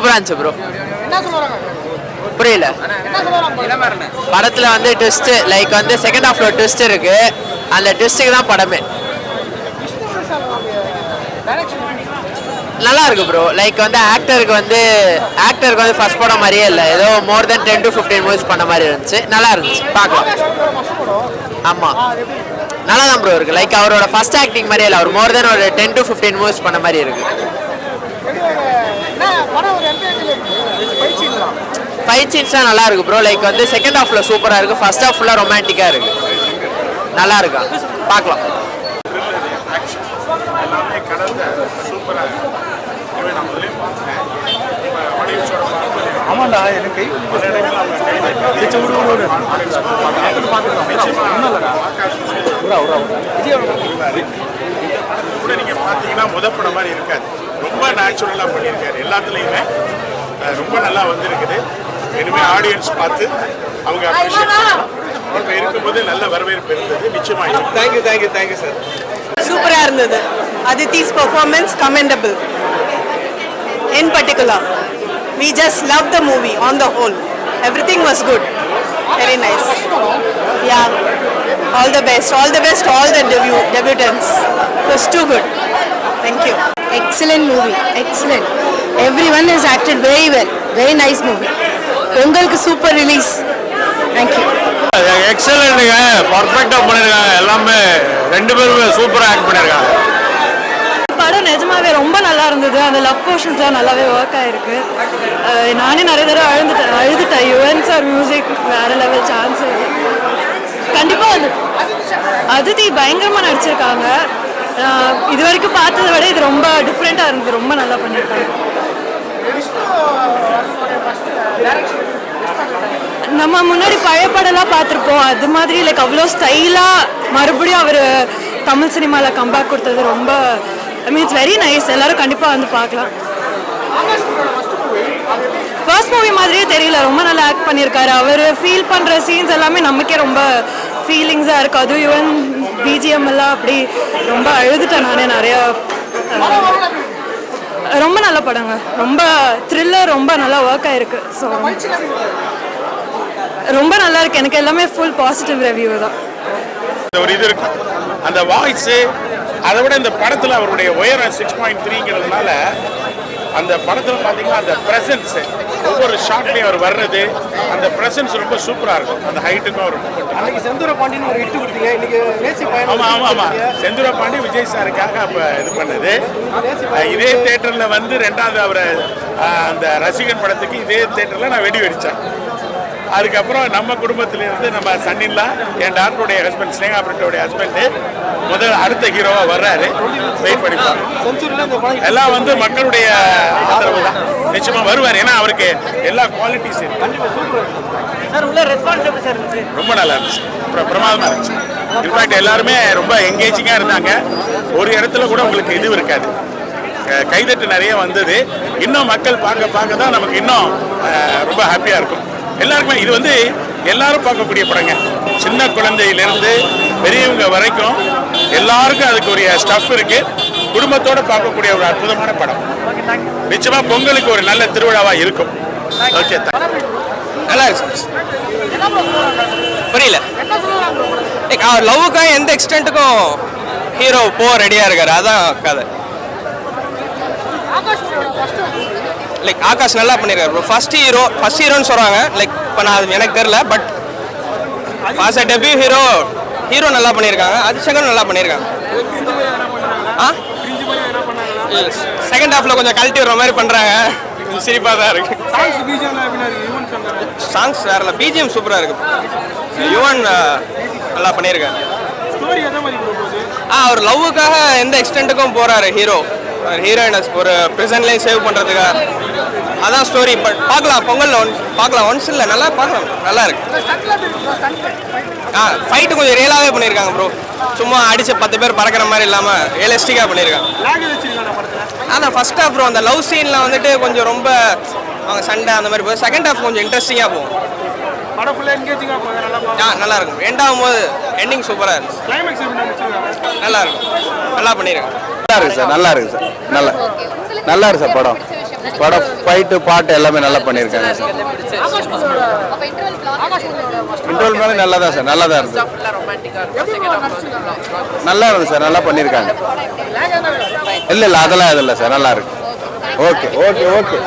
சூப்பரா இருந்துச்சு ப்ரோ. புரியல. படத்துல வந்து ட்விஸ்ட் லைக் வந்து செகண்ட் ஹாஃப்ல ட்விஸ்ட் இருக்கு. அந்த ட்விஸ்ட்டுக்கு தான் படமே. நல்லா இருக்கு ப்ரோ. லைக் வந்து ஆக்டருக்கு வந்து ஃபர்ஸ்ட் படம் மாதிரியே இல்லை, ஏதோ மோர் தென் 10 to 15 மூவிஸ் பண்ண மாதிரி இருந்துச்சு. நல்லா இருந்துச்சு, பார்க்கலாம். ஆமாம், நல்லா தான் ப்ரோ இருக்கு. லைக் அவரோட ஃபர்ஸ்ட் ஆக்டிங் மாதிரியே இல்லை, அவர் மோர் தென் ஒரு 10 to 15 மூவிஸ் பண்ண மாதிரி இருக்கு. ஃபைட் சீன்ஸ்லாம் நல்லா இருக்கு ப்ரோ. லைக் வந்து செகண்ட் ஹாஃப்ல சூப்பராக இருக்கு, ஃபர்ஸ்ட் ஹாஃப் ஃபுல்லாக ரொமான்டிக்காக இருக்கு. நல்லா இருக்கா, பார்க்கலாம். ஆமாண்டா எனக்கு கூட நீங்க பாத்தீங்கன்னா முதப்படம் மாதிரி இருக்காது, ரொம்ப நேச்சுரலா பண்ணியிருக்காரு. எல்லாத்துலயுமே ரொம்ப நல்லா வந்திருக்குது. இனிமே ஆடியன்ஸ் பார்த்து அவங்க அப்ரிஷியேட் இருக்கும்போது நல்ல வரவேற்பு இருந்தது. நிச்சயமா தேங்க்யூ சார். சூப்பரா இருந்தது. அதித்தி's performance commendable. In particular, we just loved the movie on the whole. Everything was good. Very nice. Yeah. All the best to all the debutants. It was too good. Thank you. Excellent movie. Excellent. Everyone has acted very well. Very nice movie. Pongalku super release. Thank you. எக்ஸலண்ட்டுங்க, பர்ஃபெக்டாக பண்ணியிருக்காங்க. எல்லாமே ரெண்டு பேருமே சூப்பராக act பண்ணியிருக்காங்க. படம் நிஜமாவே ரொம்ப நல்லா இருந்தது. அந்த லவ் போர்ஷன்ஸ்லாம் நல்லாவே ஒர்க் ஆயிருக்கு. நானே நிறைய தடவை அழுதுட்டேன். யுவன் சார் மியூசிக் வேற லெவல் சான்ஸ். கண்டிப்பாக வந்து அதித்தி பயங்கரமாக நடிச்சிருக்காங்க. இது வரைக்கும் பார்த்ததை விட இது ரொம்ப டிஃப்ரெண்ட்டாக இருந்தது. ரொம்ப நல்லா பண்ணியிருக்காங்க. நம்ம முன்னாடி பழைய படம்லாம் பார்த்துருப்போம், அது மாதிரி லைக் அவ்வளோ ஸ்டைலாக மறுபடியும் அவர் தமிழ் சினிமாவில் கம்பேக் கொடுத்தது ரொம்ப இட்ஸ் வெரி நைஸ். எல்லாரும் கண்டிப்பாக வந்து பார்க்கலாம். ஃபர்ஸ்ட் மூவி மாதிரியே தெரியல, ரொம்ப நல்லா ஆக்ட் பண்ணியிருக்காரு. அவர் ஃபீல் பண்ணுற சீன்ஸ் எல்லாமே நமக்கே ரொம்ப ஃபீலிங்ஸாக இருக்குது. அதுவும் யுவன் பிஜிஎம் எல்லாம் அப்படி ரொம்ப அழுதுட்டேன் நானே நிறையா. ரொம்ப நல்ல படங்க, ரொம்ப த்ரில்லர், ரொம்ப நல்லா ஒர்க் ஆயிருக்கு. ஸோ ரொம்ப நல்லா இருக்கு. எனக்கு எல்லாமே ஃபுல் பாசிட்டிவ் ரிவ்யூ தான். ஒரு இது இருக்கு, அந்த வாய்ஸு, அதை விட இந்த படத்தில் அவருடைய உயரம் 6.3ங்கிறதுனால அந்த படத்தில் பார்த்தீங்கன்னா அந்த ப்ரெசன்ஸ், ஒவ்வொரு ஷாட்லேயும் அவர் வர்றது, அந்த ப்ரெசன்ஸ் ரொம்ப சூப்பராக இருக்கும். அந்த ஹைட்டுக்கும் அவர் அன்னைக்கு செந்தூர பாண்டியன் ஒரு ஹிட் கொடுத்தீங்க. இன்னைக்கு நேசி பயணம். ஆமாம், செந்தூர பாண்டி விஜய் சாருக்காக அப்போ இது பண்ணது. இதே தேட்டரில் வந்து ரெண்டாவது அவரை அந்த ரசிகன் படத்துக்கு இதே தேட்டரில் நான் வெடி வெடித்தேன். அதுக்கப்புறம் நம்ம குடும்பத்திலேருந்து நம்ம சன்னின்லாம், என் டாக்டருடைய ஹஸ்பண்ட் ஸ்னேகா பிரிட்டோடைய ஹஸ்பண்டு அடுத்த ஹீரோவாக வர்றாரு. வெயிட் பண்ணிப்பாங்க. எல்லாம் வந்து மக்களுடைய ஆதரவு தான். நிச்சயமாக வருவார், ஏன்னா அவருக்கு எல்லா குவாலிட்டிஸ் இருக்கு. ரொம்ப நல்லா இருந்துச்சு, பிரமாதமாக இருந்துச்சு. இன்ஃபேக்ட் எல்லாருமே ரொம்ப என்கேஜிங்காக இருந்தாங்க. ஒரு இடத்துல கூட உங்களுக்கு இது இருக்காது, கைதட்டு நிறைய வந்தது. இன்னும் மக்கள் பார்க்க தான் நமக்கு இன்னும் ரொம்ப ஹாப்பியாக இருக்கும். எல்லாருக்குமே இது வந்து எல்லாரும் பார்க்கக்கூடிய படங்க, சின்ன குழந்தையிலிருந்து பெரியவங்க வரைக்கும் எல்லாருக்கும் அதுக்குரிய ஸ்டஃப் இருக்கு. குடும்பத்தோட பார்க்கக்கூடிய ஒரு அற்புதமான படம். நிச்சயமா பொங்கலுக்கு ஒரு நல்ல திருவிழாவா இருக்கும். ஓகே, நல்லா இருக்கு. புரியல. அவர் லவ்வுக்காக எந்த எக்ஸ்டென்ட்டுக்கும் ஹீரோ போக ரெடியாக இருக்காரு, அதான் கதை. லைக் ஆகாஷ் நல்லா பண்ணியிருக்காரு ப்ரோ. ஃபர்ஸ்ட் ஹீரோன்னு சொல்கிறாங்க. லைக் இப்போ நான் எனக்கு தெரில, பட் ஃபாஸ் அ டெபியூ ஹீரோ நல்லா பண்ணியிருக்காங்க. அதிசயம் நல்லா பண்ணியிருக்காங்க. செகண்ட் ஹாஃபில் கொஞ்சம் கழட்டி வர மாதிரி பண்ணுறாங்க, சிரிப்பாக தான் இருக்கு. சாங்ஸ் வேற இல்லை, பிஜிஎம் சூப்பராக இருக்கு. யுவன் நல்லா பண்ணியிருக்காரு. அவர் லவ்வுக்காக எந்த எக்ஸ்டென்ட்டுக்கும் போகிறாரு ஹீரோயினை ஒரு ப்ரிசன்ட்லேயும் சேவ் பண்ணுறதுக்காக. அதான் ஸ்டோரி. பட் பார்க்கலாம், பொங்கல் பார்க்கலாம். ஒன்ஸ் இல்லை, நல்லா பார்க்கலாம், நல்லா இருக்கு. ஃபைட்டு கொஞ்சம் ரியலாகவே பண்ணியிருக்காங்க ப்ரோ. சும்மா அடித்து 10 பேர் பறக்கிற மாதிரி இல்லாமல் ரியலிஸ்டிக்காக பண்ணியிருக்காங்க. அதான் ஃபர்ஸ்ட் ஹாஃப் ப்ரோ, அந்த லவ் சீனில் வந்துட்டு கொஞ்சம் ரொம்ப அவங்க சண்டை அந்த மாதிரி போகும். செகண்ட் ஹாஃப் கொஞ்சம் இன்ட்ரெஸ்டிங்காக போகும். நல்லா இருக்கும். எண்டாகும் போது எண்டிங் சூப்பராக இருந்துச்சு. நல்லா இருக்கும், நல்லா பண்ணியிருக்காங்க. நல்லா இருக்கு சார், நல்லா இருக்கு சார், நல்லா இருக்கு சார் படம். படம் ஃபைட்டு பாட்டு எல்லாமே நல்லா பண்ணியிருக்காங்க சார். இன்டர்வல் மேலே நல்லா தான் சார், நல்லா தான் இருந்துச்சு. நல்லா இருந்துச்சு சார், நல்லா பண்ணியிருக்காங்க. இல்லை அதெல்லாம் இல்லை சார், நல்லா இருக்கு. Okay okay okay.